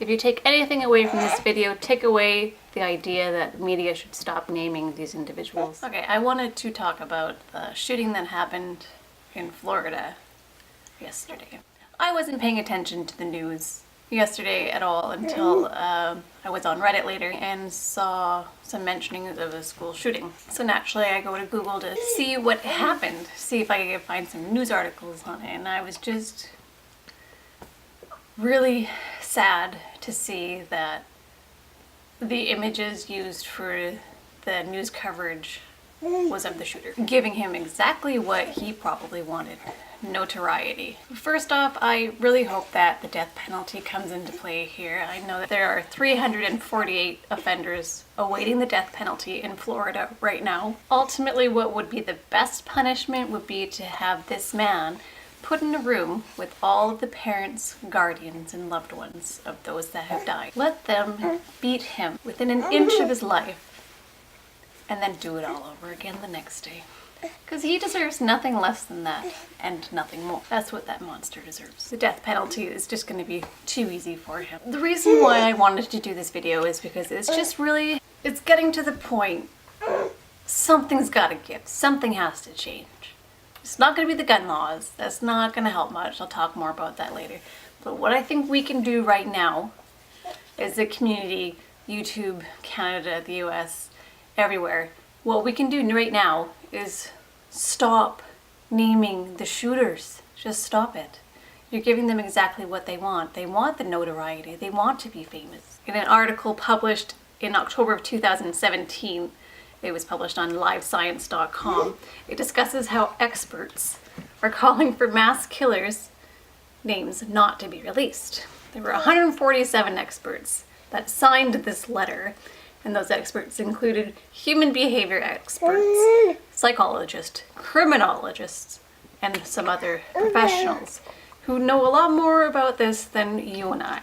If you take anything away from this video, take away the idea that media should stop naming these individuals. Okay, I wanted to talk about the shooting that happened in Florida yesterday. I wasn't paying attention to the news yesterday at all until I was on Reddit later and saw some mentionings of a school shooting. So naturally I go to Google to see what happened, see if I could find some news articles on it, and I was just really sad to see that the images used for the news coverage was of the shooter, giving him exactly what he probably wanted: notoriety. First off, I really hope that the death penalty comes into play here. I know that there are 348 offenders awaiting the death penalty in Florida right now. Ultimately, what would be the best punishment would be to have this man put in a room with all of the parents, guardians, and loved ones of those that have died. Let them beat him within an inch of his life, and then do it all over again the next day. Because he deserves nothing less than that, and nothing more. That's what that monster deserves. The death penalty is just going to be too easy for him. The reason why I wanted to do this video is because it's just really, it's getting to the point, something's got to give. Something has to change. It's not going to be the gun laws. That's not going to help much. I'll talk more about that later. But what I think we can do right now as a community, YouTube, Canada, the US, everywhere, what we can do right now is stop naming the shooters. Just stop it. You're giving them exactly what they want. They want the notoriety. They want to be famous. In an article published in October of 2017, it was published on livescience.com. It discusses how experts are calling for mass killers' names not to be released. There were 147 experts that signed this letter, and those experts included human behavior experts, psychologists, criminologists, and some other professionals who know a lot more about this than you and I,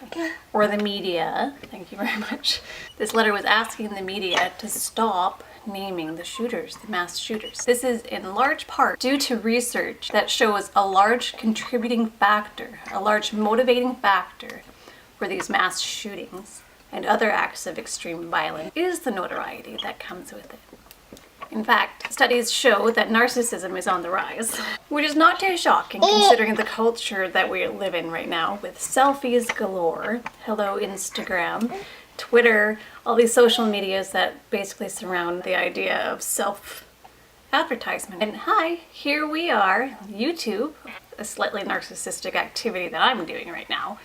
or the media. Thank you very much. This letter was asking the media to stop naming the shooters, the mass shooters. This is in large part due to research that shows a large contributing factor, a large motivating factor for these mass shootings and other acts of extreme violence is the notoriety that comes with it. In fact, studies show that narcissism is on the rise, which is not too shocking considering the culture that we live in right now, with selfies galore, hello Instagram, Twitter, all these social medias that basically surround the idea of self-advertisement. And hi, here we are, YouTube, a slightly narcissistic activity that I'm doing right now,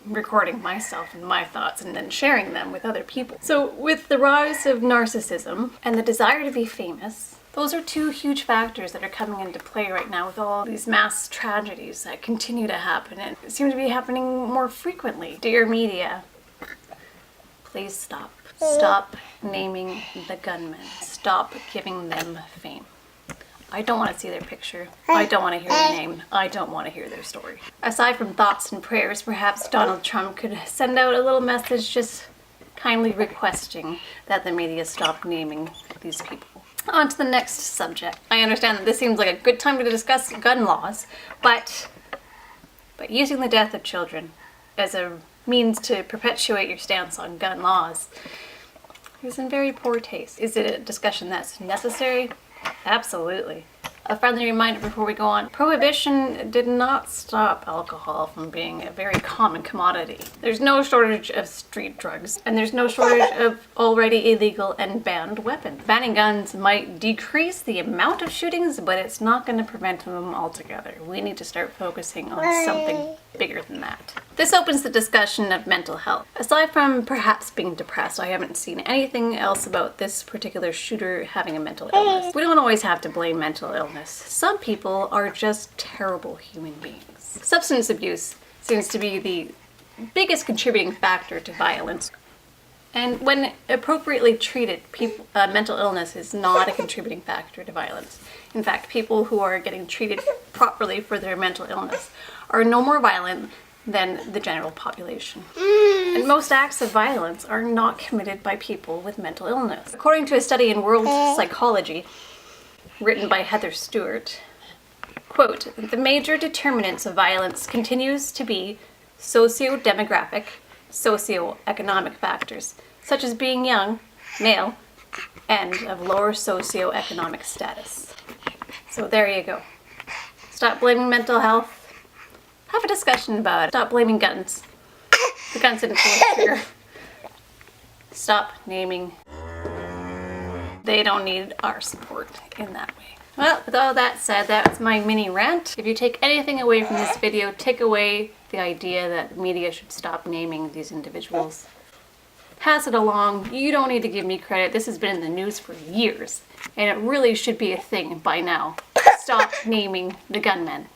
recording myself and my thoughts and then sharing them with other people. So with the rise of narcissism and the desire to be famous, those are two huge factors that are coming into play right now with all these mass tragedies that continue to happen and seem to be happening more frequently. Dear media, please stop. Stop naming the gunmen. Stop giving them fame. I don't want to see their picture. I don't want to hear their name. I don't want to hear their story. Aside from thoughts and prayers, perhaps Donald Trump could send out a little message just kindly requesting that the media stop naming these people. On to the next subject. I understand that this seems like a good time to discuss gun laws, but using the death of children as a means to perpetuate your stance on gun laws is in very poor taste. Is it a discussion that's necessary? Absolutely. A friendly reminder before we go on. Prohibition did not stop alcohol from being a very common commodity. There's no shortage of street drugs, and there's no shortage of already illegal and banned weapons. Banning guns might decrease the amount of shootings, but it's not going to prevent them altogether. We need to start focusing on something bigger than that. This opens the discussion of mental health. Aside from perhaps being depressed, I haven't seen anything else about this particular shooter having a mental illness. We don't always have to blame mental illness. Some people are just terrible human beings. Substance abuse seems to be the biggest contributing factor to violence. And when appropriately treated, mental illness is not a contributing factor to violence. In fact, people who are getting treated properly for their mental illness are no more violent than the general population. And most acts of violence are not committed by people with mental illness. According to a study in World Psychology, written by Heather Stewart, quote, "The major determinants of violence continues to be socio-demographic, socioeconomic factors, such as being young, male, and of lower socioeconomic status. So there you go. Stop blaming mental health. Have a discussion about it. Stop blaming guns. The guns didn't pull the trigger. Stop naming. They don't need our support in that way. Well, with all that said, that's my mini rant. If you take anything away from this video, take away the idea that media should stop naming these individuals. Pass it along. You don't need to give me credit. This has been in the news for years, and it really should be a thing by now. Stop naming the gunmen.